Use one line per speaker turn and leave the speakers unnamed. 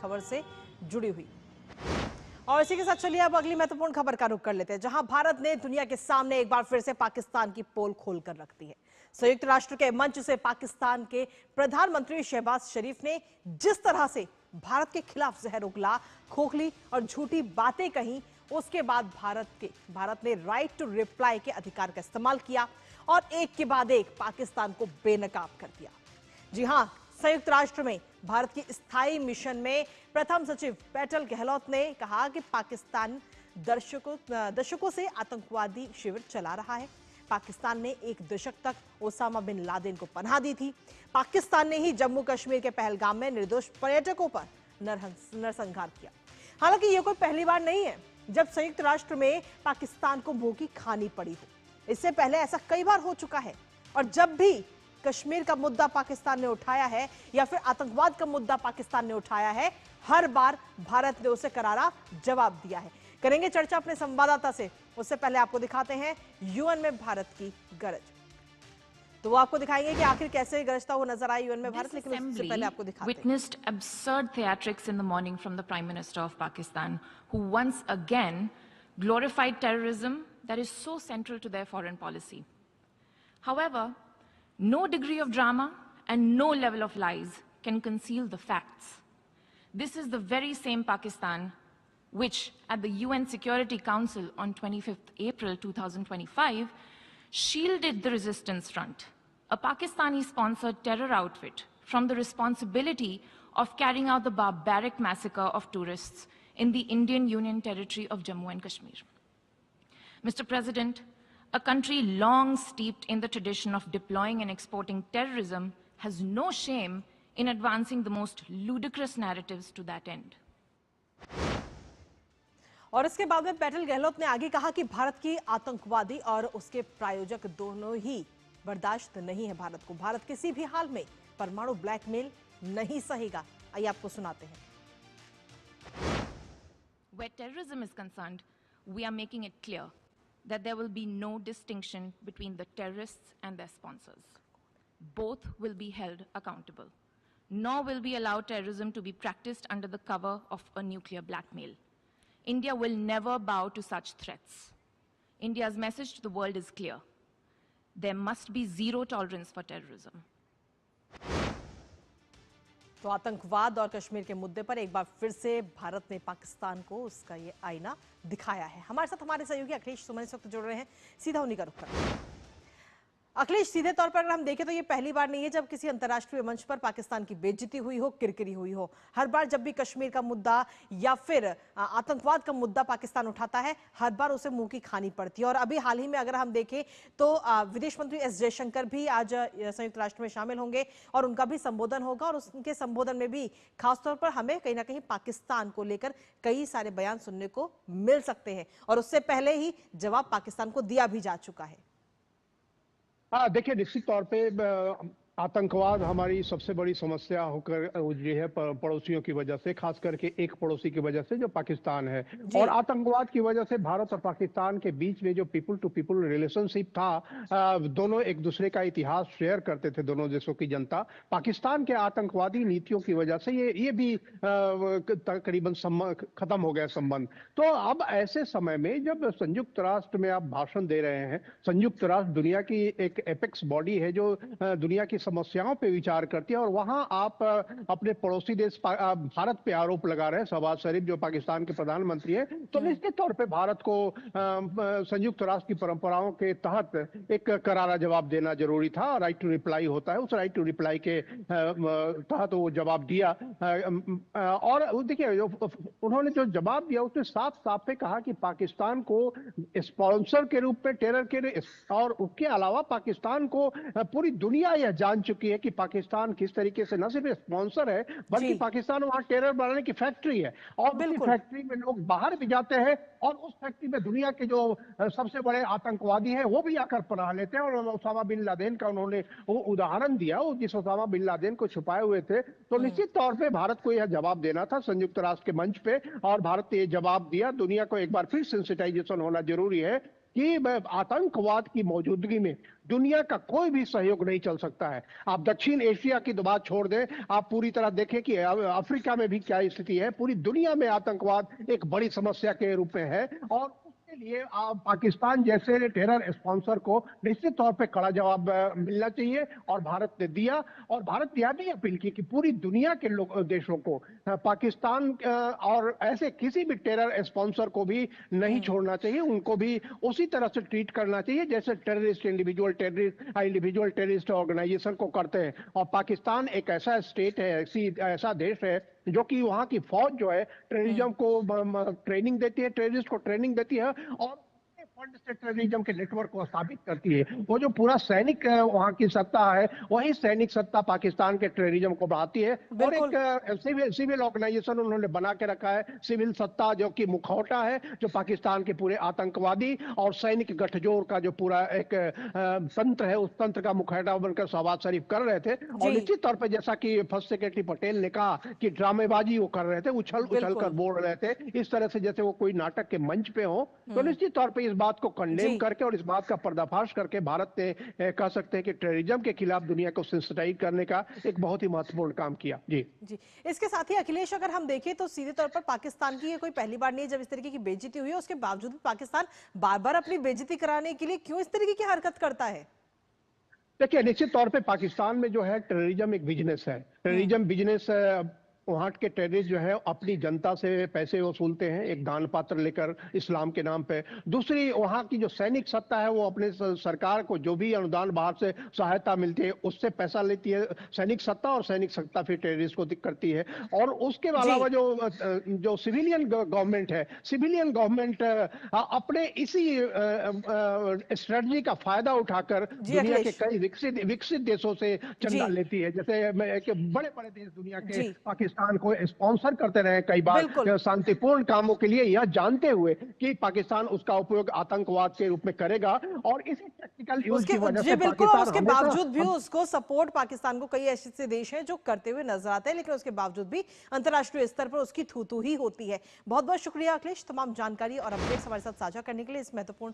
खबर से जुड़ी हुई। और इसी के साथ चलिए अब अगली महत्वपूर्ण खबर का रुख कर लेते हैं, जहां भारत ने दुनिया के सामने एक बार फिर से पाकिस्तान की पोल खोलकर रख दी है। संयुक्त राष्ट्र के मंच से पाकिस्तान के प्रधानमंत्री शहबाज शरीफ ने जिस तरह से भारत के खिलाफ जहर उगला, खोखली और झूठी बातें कही, उसके बाद भारत ने राइट टू रिप्लाई के अधिकार का इस्तेमाल किया और एक के बाद एक पाकिस्तान को बेनकाब कर दिया। जी हां, संयुक्त राष्ट्र में भारत की स्थायी मिशन में प्रथम सचिव पेटल गहलोत ने कहा कि पाकिस्तान दशकों से आतंकवादी शिविर चला रहा है। पाकिस्तान ने एक दशक तक ओसामा बिन लादेन को पनाह दी थी। पाकिस्तान ने ही जम्मू कश्मीर के पहलगाम में निर्दोष पर्यटकों पर नरसंहार किया। हालांकि यह कोई पहली बार नहीं है जब संयुक्त राष्ट्र में पाकिस्तान को मुंह की खानी पड़ी हो। इससे पहले ऐसा कई बार हो चुका है और जब भी कश्मीर का मुद्दा पाकिस्तान ने उठाया है या फिर आतंकवाद का मुद्दा पाकिस्तान ने उठाया है, हर बार भारत ने उसे करारा जवाब दिया है। करेंगे चर्चा अपने संवाददाता से, उससे पहले आपको दिखाते हैं यूएन में भारत की गरज। तो वो आपको दिखाएंगे कि आखिर कैसे गरजता हुआ नजर आया यूएन में भारत, लेकिन उससे पहले आपको दिखाते हैं।
Witnessed absurd theatrics in the morning from the Prime Minister of Pakistan, who once again glorified terrorism that is so central to their foreign policy. However, no degree of drama and no level of lies can conceal the facts. This is the very same Pakistan which, at the UN Security Council on 25th April 2025, shielded the Resistance Front, a Pakistani-sponsored terror outfit, from the responsibility of carrying out the barbaric massacre of tourists in the Indian Union territory of Jammu and Kashmir. Mr. President, a country long steeped in the tradition of deploying and exporting terrorism has no shame in advancing the most ludicrous narratives to that end.
और इसके बाद में petal Gehlot ने आगे कहा कि भारत की आतंकवादी और उसके प्रायोजक दोनों ही बर्दाश्त नहीं है भारत को। भारत किसी भी हाल में परमाणु ब्लैकमेल नहीं सहेगा। आइए आपको सुनाते हैं।
Where terrorism is concerned, we are making it clear that there will be no distinction between the terrorists and their sponsors. Both will be held accountable. Nor will we allow terrorism to be practiced under the cover of a nuclear blackmail. India will never bow to such threats. India's message to the world is clear. There must be zero tolerance for terrorism.
तो आतंकवाद और कश्मीर के मुद्दे पर एक बार फिर से भारत ने पाकिस्तान को उसका ये आईना दिखाया है। हमारे साथ हमारे सहयोगी अखिलेश सुमन इस वक्त जुड़ रहे हैं, सीधा उन्हीं का रुख करते हैं। अखिलेश, सीधे तौर पर अगर हम देखें तो ये पहली बार नहीं है जब किसी अंतर्राष्ट्रीय मंच पर पाकिस्तान की बेइज्जती हुई हो, किरकिरी हुई हो। हर बार जब भी कश्मीर का मुद्दा या फिर आतंकवाद का मुद्दा पाकिस्तान उठाता है, हर बार उसे मुंह की खानी पड़ती है। और अभी हाल ही में अगर हम देखें तो विदेश मंत्री एस जयशंकर भी आज संयुक्त राष्ट्र में शामिल होंगे और उनका भी संबोधन होगा और उनके संबोधन में भी खासतौर पर हमें कहीं ना कहीं पाकिस्तान को लेकर कई सारे बयान सुनने को मिल सकते हैं और उससे पहले ही जवाब पाकिस्तान को दिया भी जा चुका है।
हाँ, देखिए, निश्चित तौर पे आतंकवाद हमारी सबसे बड़ी समस्या होकर उभरी है पड़ोसियों की वजह से, खास करके एक पड़ोसी की वजह से जो पाकिस्तान है। और आतंकवाद की वजह से भारत और पाकिस्तान के बीच में जो पीपल टू पीपल रिलेशनशिप था, दोनों एक दूसरे का इतिहास शेयर करते थे, दोनों देशों की जनता। पाकिस्तान के आतंकवादी नीतियों की वजह से ये भी तकरीबन खत्म हो गया संबंध। तो अब ऐसे समय में जब संयुक्त राष्ट्र में आप भाषण दे रहे हैं, संयुक्त राष्ट्र दुनिया की एक एपेक्स बॉडी है जो दुनिया की समस्याओं पे विचार करती है, और वहां आप अपने पड़ोसी देश भारत पे आरोप लगा रहे हैं, शहबाज शरीफ जो पाकिस्तान के प्रधानमंत्री है। तो निश्चित तौर पे भारत को संयुक्त राष्ट्र की परंपराओं के तहत एक करारा जवाब देना जरूरी था। राइट टू रिप्लाई होता है, उस राइट टू रिप्लाई के तहत वो जवाब दिया। और देखिए, उन्होंने जो जवाब दिया उसने साफ साफ पे कहा कि पाकिस्तान को स्पॉन्सर के रूप में टेरर के, और उसके अलावा पाकिस्तान को पूरी दुनिया यह जान चुकी है कि पाकिस्तान किस तरीके से न सिर्फ स्पॉन्सर है बल्कि पाकिस्तान वहां टेरर बनाने की फैक्ट्री है, और उस फैक्ट्री में लोग बाहर भी जाते हैं और उस फैक्ट्री में दुनिया के जो सबसे बड़े आतंकवादी हैं वो भी आकर पनाह लेते हैं। और ओसामा बिन लादेन का उन्होंने वो उदाहरण दिया, वो जिस ओसामा बिन लादेन को छुपाए हुए थे। तो निश्चित तौर पर भारत को यह जवाब देना था संयुक्त राष्ट्र के मंच पे, और भारत ने यह जवाब दिया। दुनिया को एक बार फिर सेंसिटाइजेशन होना जरूरी है कि आतंकवाद की मौजूदगी में दुनिया का कोई भी सहयोग नहीं चल सकता है। आप दक्षिण एशिया की तो बात छोड़ दें, आप पूरी तरह देखें कि अफ्रीका में भी क्या स्थिति है। पूरी दुनिया में आतंकवाद एक बड़ी समस्या के रूप में है और उसके लिए पाकिस्तान जैसे टेरर स्पॉन्सर को निश्चित तौर पे कड़ा जवाब मिलना चाहिए और भारत ने दिया। और भारत ने यह भी अपील की कि पूरी दुनिया के देशों को पाकिस्तान और ऐसे किसी भी टेरर स्पॉन्सर को भी नहीं छोड़ना चाहिए, उनको भी उसी तरह से ट्रीट करना चाहिए जैसे इंडिविजुअल टेररिस्ट ऑर्गेनाइजेशन को करते हैं। और पाकिस्तान एक ऐसा स्टेट है, ऐसा देश है जो कि वहां की फौज जो है टेररिज्म को ट्रेनिंग देती है, टेररिस्ट को ट्रेनिंग देती है और फंड से टेररिज्म के नेटवर्क को स्थापित करती है। वो जो पूरा सैनिक वहां की सत्ता है, वही सैनिक सत्ता पाकिस्तान के टेररिज्म को बढ़ाती है। और एक सिविल ऑर्गेनाइजेशन उन्होंने बना के रखा है, सिविल सत्ता जो कि मुखौटा है, जो पाकिस्तान के पूरे आतंकवादी और सैनिक गठजोड़ का जो पूरा एक तंत्र है, उस तंत्र का मुखौटा बनकर शहबाज शरीफ कर रहे थे। और निश्चित तौर पर जैसा कि फर्स्ट सेक्रेटरी पटेल ने कहा कि ड्रामेबाजी वो कर रहे थे, उछल कर बोल रहे थे इस तरह से जैसे वो कोई नाटक के मंच पे हो। तो निश्चित तौर पर इस बात को कंडेम करके और इस बात का पर्दाफाश करके भारत ने कह सकते हैं कि टेररिज्म के खिलाफ दुनिया को सेंसिटाइज करने का एक बहुत ही महत्वपूर्ण काम किया। जी
जी, इसके साथ ही अखिलेश, अगर हम देखें तो सीधे तौर पर पाकिस्तान की ये कोई पहली बार नहीं है जब इस तरीके की बेइज्जती हुई है। उसके बावजूद भी पाकिस्तान बार बार अपनी बेइज्जती कराने के लिए क्यों इस तरीके की हरकत करता है?
देखिए, निश्चित तौर पे पाकिस्तान में जो है टेररिज्म एक बिजनेस है। टेररिज्म बिजनेस वहां के टेररिस्ट जो है अपनी जनता से पैसे वसूलते हैं एक दान पात्र लेकर इस्लाम के नाम पे। दूसरी, वहां की जो सैनिक सत्ता है वो अपने सरकार को जो भी अनुदान बाहर से सहायता मिलती है उससे पैसा लेती है सैनिक सत्ता, और सैनिक सत्ता फिर टेररिस्ट को करती है। और उसके अलावा जो सिविलियन गवर्नमेंट है, सिविलियन गवर्नमेंट अपने इसी स्ट्रेटजी का फायदा उठाकर दुनिया के कई विकसित देशों से चंदा लेती है। जैसे बड़े बड़े देश दुनिया के पाकिस्तान को स्पॉन्सर करते रहे कई बार शांतिपूर्ण कामों के लिए, यह जानते हुए कि पाकिस्तान उसका उपयोग आतंकवाद के रूप में करेगा। और इसी टेक्निकल यूज की वजह से पाकिस्तान
उसके बावजूद भी उसको सपोर्ट पाकिस्तान को कई ऐसे देश हैं जो करते हुए नजर आते हैं, लेकिन उसके बावजूद भी अंतर्राष्ट्रीय स्तर पर उसकी थू-थू ही होती है। बहुत बहुत शुक्रिया अखिलेश, तमाम जानकारी और अपडेट्स हमारे साथ साझा करने के लिए। इस महत्वपूर्ण